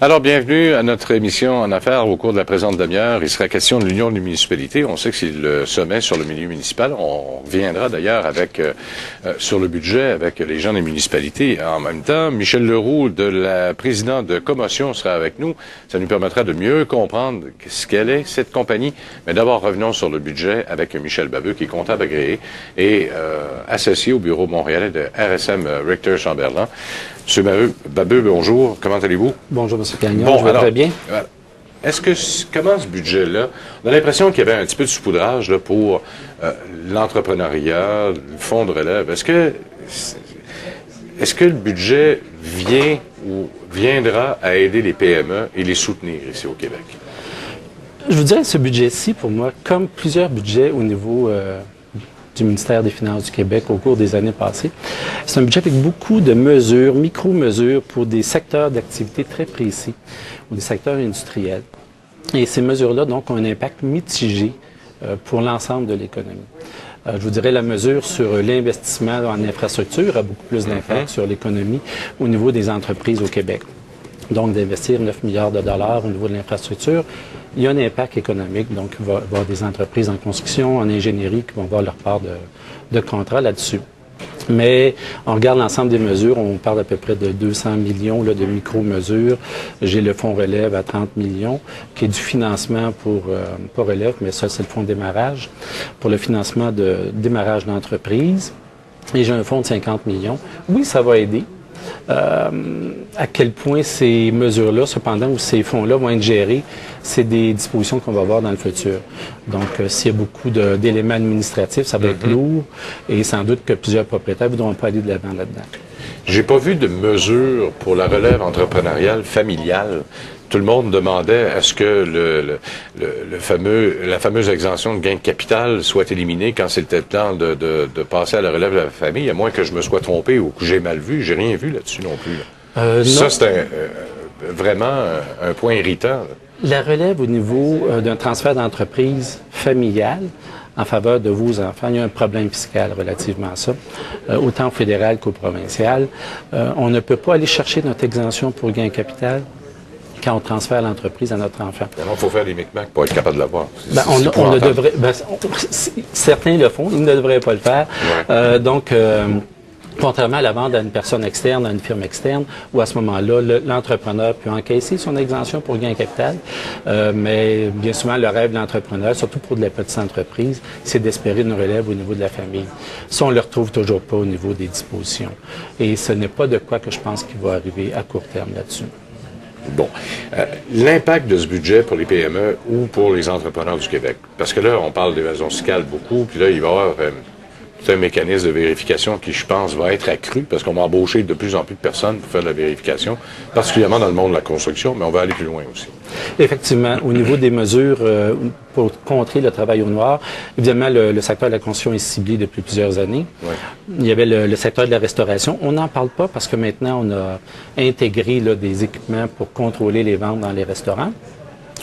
Alors, bienvenue à notre émission en affaires. Au cours de la présente demi-heure, il sera question de l'Union des municipalités. On sait que c'est le sommet sur le milieu municipal. On reviendra d'ailleurs avec sur le budget avec les gens des municipalités. En même temps, Michel Leroux, président de Commotion, sera avec nous. Ça nous permettra de mieux comprendre ce qu'elle est, cette compagnie. Mais d'abord, revenons sur le budget avec Michel Babeu, qui est comptable agréé et associé au bureau montréalais de RSM Richter Chamberlain. Monsieur Babeu, bonjour. Comment allez-vous? Bonjour, M. Gagnon. Je vais très bien. Comment ce budget-là, on a l'impression qu'il y avait un petit peu de saupoudrage là, pour l'entrepreneuriat, le fonds de relève. Est-ce que le budget vient ou viendra à aider les PME et les soutenir ici au Québec? Je vous dirais que ce budget-ci, pour moi, comme plusieurs budgets au niveau du ministère des Finances du Québec au cours des années passées, c'est un budget avec beaucoup de mesures, micro-mesures pour des secteurs d'activité très précis ou des secteurs industriels. Et ces mesures-là, donc, ont un impact mitigé pour l'ensemble de l'économie. Je vous dirais la mesure sur l'investissement en infrastructure a beaucoup plus d'impact sur l'économie au niveau des entreprises au Québec. Donc, d'investir 9 milliards de dollars au niveau de l'infrastructure, il y a un impact économique. Donc, il va y avoir des entreprises en construction, en ingénierie qui vont avoir leur part de contrat là-dessus. Mais on regarde l'ensemble des mesures, on parle à peu près de 200 millions là, de micro-mesures. J'ai le fonds relève à 30 millions, qui est du financement pour relève, mais ça, c'est le fonds de démarrage, pour le financement de démarrage d'entreprise. Et j'ai un fonds de 50 millions. Oui, ça va aider. À quel point ces mesures-là, cependant, ou ces fonds-là vont être gérés, c'est des dispositions qu'on va voir dans le futur. Donc, s'il y a beaucoup d'éléments administratifs, ça va être lourd et sans doute que plusieurs propriétaires ne voudront pas aller de l'avant là-dedans. J'ai pas vu de mesures pour la relève entrepreneuriale familiale. Tout le monde demandait à ce que la fameuse exemption de gain de capital soit éliminée quand c'était le temps de passer à la relève de la famille, à moins que je me sois trompé ou que j'ai mal vu. J'ai rien vu là-dessus non plus. Ça, c'est vraiment un point irritant. Là. La relève au niveau d'un transfert d'entreprise familiale en faveur de vos enfants, il y a un problème fiscal relativement à ça, autant au fédéral qu'au provincial. On ne peut pas aller chercher notre exemption pour gain de capital quand on transfère l'entreprise à notre enfant. Il faut faire des micmacs pour être capable de l'avoir. Certains le font, ils ne devraient pas le faire. Ouais. Contrairement à la vente à une personne externe, à une firme externe, où à ce moment-là, l'entrepreneur peut encaisser son exemption pour gain capital, mais bien souvent, le rêve de l'entrepreneur, surtout pour de la petite entreprise, c'est d'espérer une relève au niveau de la famille. Ça, on ne le retrouve toujours pas au niveau des dispositions. Et ce n'est pas de quoi que je pense qu'il va arriver à court terme là-dessus. Bon. L'impact de ce budget pour les PME ou pour les entrepreneurs du Québec. Parce que là, on parle d'évasion fiscale beaucoup, puis là, il va y avoir un mécanisme de vérification qui, je pense, va être accru, parce qu'on va embaucher de plus en plus de personnes pour faire de la vérification, particulièrement dans le monde de la construction, mais on va aller plus loin aussi. Effectivement, au niveau des mesures pour contrer le travail au noir, évidemment, le secteur de la construction est ciblé depuis plusieurs années. Ouais. Il y avait le secteur de la restauration. On n'en parle pas parce que maintenant, on a intégré là, des équipements pour contrôler les ventes dans les restaurants.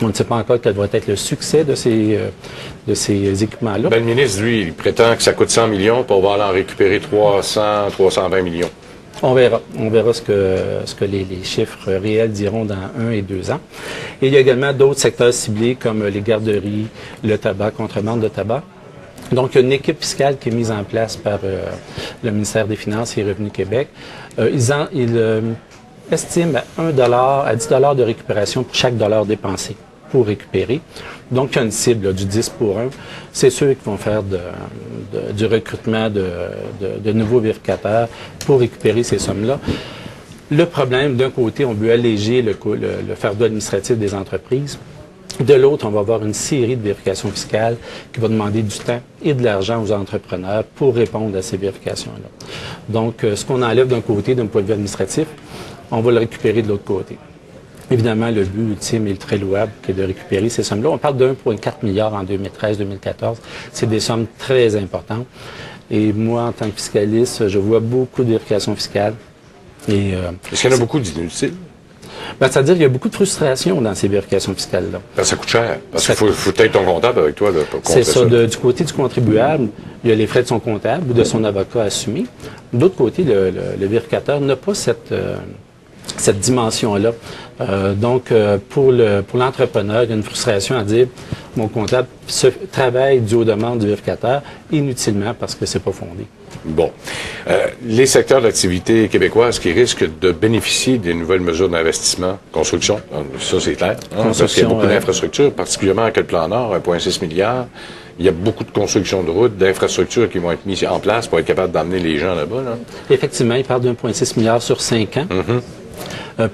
On ne sait pas encore quel va être le succès de ces équipements-là. Ben, le ministre, lui, il prétend que ça coûte 100 millions, puis on va aller en récupérer 320 millions. On verra ce que les chiffres réels diront dans 1 et 2 ans. Et il y a également d'autres secteurs ciblés comme les garderies, le tabac, contrebande de tabac. Donc, il y a une équipe fiscale qui est mise en place par le ministère des Finances et Revenu Québec. Ils estiment à 10 $ de récupération pour chaque dollar dépensé pour récupérer. Donc, il y a une cible là, du 10 pour 1. C'est ceux qui vont faire du recrutement de nouveaux vérificateurs pour récupérer ces sommes-là. Le problème, d'un côté, on veut alléger le fardeau administratif des entreprises. De l'autre, on va avoir une série de vérifications fiscales qui va demander du temps et de l'argent aux entrepreneurs pour répondre à ces vérifications-là. Donc, ce qu'on enlève d'un côté, d'un point de vue administratif, on va le récupérer de l'autre côté. Évidemment, le but ultime est très louable, qui est de récupérer ces sommes-là. On parle de 1,4 milliard en 2013-2014. C'est des sommes très importantes. Et moi, en tant que fiscaliste, je vois beaucoup de vérifications fiscales. Est-ce qu'il y en a beaucoup d'inutiles? C'est-à-dire qu'il y a beaucoup de frustration dans ces vérifications fiscales-là. Ça coûte cher. Parce qu'il faut être ton comptable avec toi. Là, pour c'est ça. Du côté du contribuable, il y a les frais de son comptable ou de son avocat assumés. D'autre côté, le vérificateur n'a pas cette cette dimension-là. Pour l'entrepreneur, il y a une frustration à dire mon comptable travaille dû aux demandes du vérificateur inutilement parce que c'est pas fondé. Bon. Les secteurs d'activité québécoises qui risquent de bénéficier des nouvelles mesures d'investissement, construction, ça c'est clair, hein, parce qu'il y a beaucoup d'infrastructures, particulièrement avec le plan Nord, 1,6 milliard. Il y a beaucoup de constructions de routes, d'infrastructures qui vont être mises en place pour être capables d'emmener les gens là-bas. Là. Effectivement, il parle d'1,6 milliard sur 5 ans.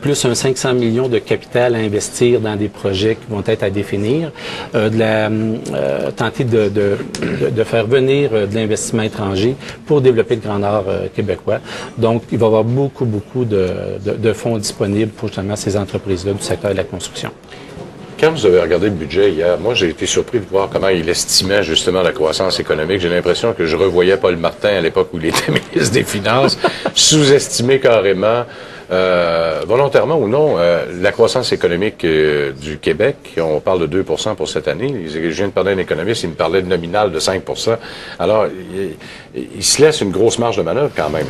Plus un 500 millions de capital à investir dans des projets qui vont être à définir, tenter de faire venir de l'investissement étranger pour développer le Grand Nord québécois. Donc, il va y avoir beaucoup de fonds disponibles pour justement ces entreprises-là du secteur de la construction. Quand vous avez regardé le budget hier, moi j'ai été surpris de voir comment il estimait justement la croissance économique. J'ai l'impression que je revoyais Paul Martin à l'époque où il était ministre des Finances, sous-estimer carrément, volontairement ou non, la croissance économique du Québec. On parle de 2% pour cette année. Je viens de parler d'un économiste, il me parlait de nominal de 5%. Alors, il se laisse une grosse marge de manœuvre quand même.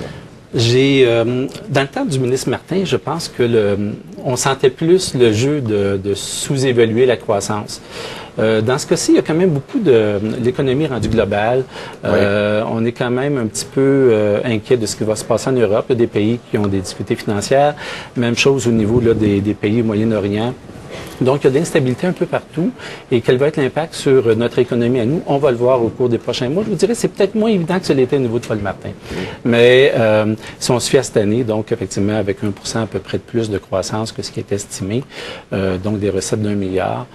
Dans le temps du ministre Martin, je pense que on sentait plus le jeu de sous-évaluer la croissance. Dans ce cas-ci, il y a quand même beaucoup l'économie rendue globale. On est quand même un petit peu inquiet de ce qui va se passer en Europe. Il y a des pays qui ont des difficultés financières. Même chose au niveau là, des pays au Moyen-Orient. Donc, il y a de l'instabilité un peu partout. Et quel va être l'impact sur notre économie à nous? On va le voir au cours des prochains mois. Je vous dirais c'est peut-être moins évident que ce l'était au niveau de Paul Martin. Mais si on se fie à cette année, donc effectivement, avec 1% à peu près de plus de croissance que ce qui est estimé, donc des recettes d'1 milliard,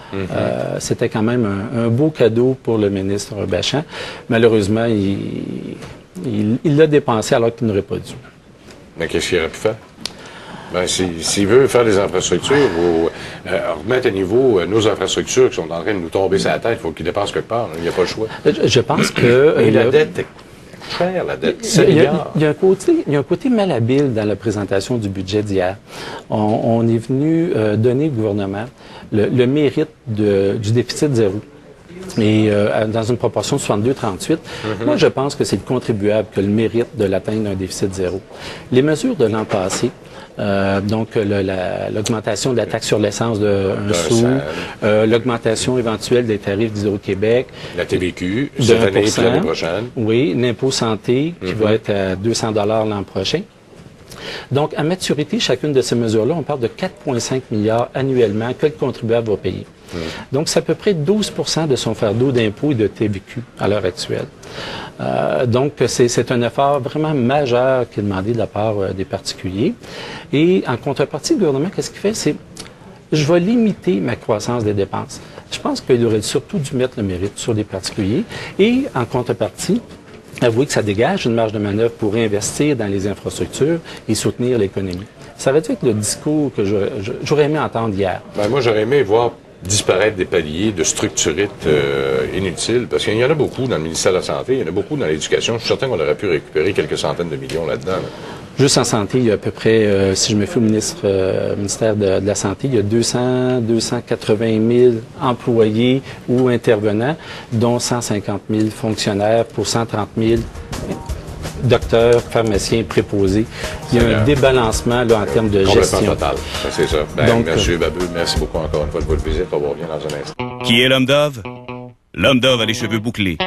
c'était quand même un beau cadeau pour le ministre Bachand. Malheureusement, il l'a dépensé alors qu'il n'aurait pas dû. Mais qu'est-ce qu'il aurait pu faire? Ben, s'il veut faire des infrastructures ou remettre à niveau nos infrastructures qui sont en train de nous tomber sur la tête, il faut qu'il dépasse quelque part. Il n'y a pas le choix. Je pense que... Et la dette est chère, la dette. Il y a un côté malhabile dans la présentation du budget d'hier. On est venu donner au gouvernement le mérite du déficit zéro. Et dans une proportion de 62-38, moi, je pense que c'est le contribuable qui a le mérite de l'atteindre d'un déficit zéro. Les mesures de l'an passé, donc l'augmentation de la taxe sur l'essence de 1 sou, l'augmentation éventuelle des tarifs d'Hydro-Québec. La TVQ, cette année et l'année prochaine. Oui, l'impôt santé qui va être à 200 $ l'an prochain. Donc, à maturité, chacune de ces mesures-là, on parle de 4,5 milliards annuellement que le contribuable va payer. Donc, c'est à peu près 12 % de son fardeau d'impôts et de TVQ à l'heure actuelle. Donc, c'est un effort vraiment majeur qui est demandé de la part des particuliers. Et en contrepartie, le gouvernement, qu'est-ce qu'il fait? C'est, je vais limiter ma croissance des dépenses. Je pense qu'il aurait surtout dû mettre le mérite sur les particuliers. Et en contrepartie, avouer que ça dégage une marge de manœuvre pour investir dans les infrastructures et soutenir l'économie. Ça va être le discours que j'aurais aimé entendre hier. Ben, moi, j'aurais aimé voir disparaître des paliers de structuristes inutiles, parce qu'il y en a beaucoup dans le ministère de la Santé, il y en a beaucoup dans l'éducation. Je suis certain qu'on aurait pu récupérer quelques centaines de millions là-dedans. Là. Juste en santé, il y a à peu près, si je me fie au ministère de la Santé, il y a 280 000 employés ou intervenants, dont 150 000 fonctionnaires pour 130 000 docteurs, pharmaciens, préposés. Il y a un débalancement là, en termes de gestion. Complètement total. C'est ça. Ben, donc, M. Babeu, merci beaucoup encore une fois de votre visite. On va revenir dans un instant. Qui est l'homme Dove? L'homme Dove a les cheveux bouclés.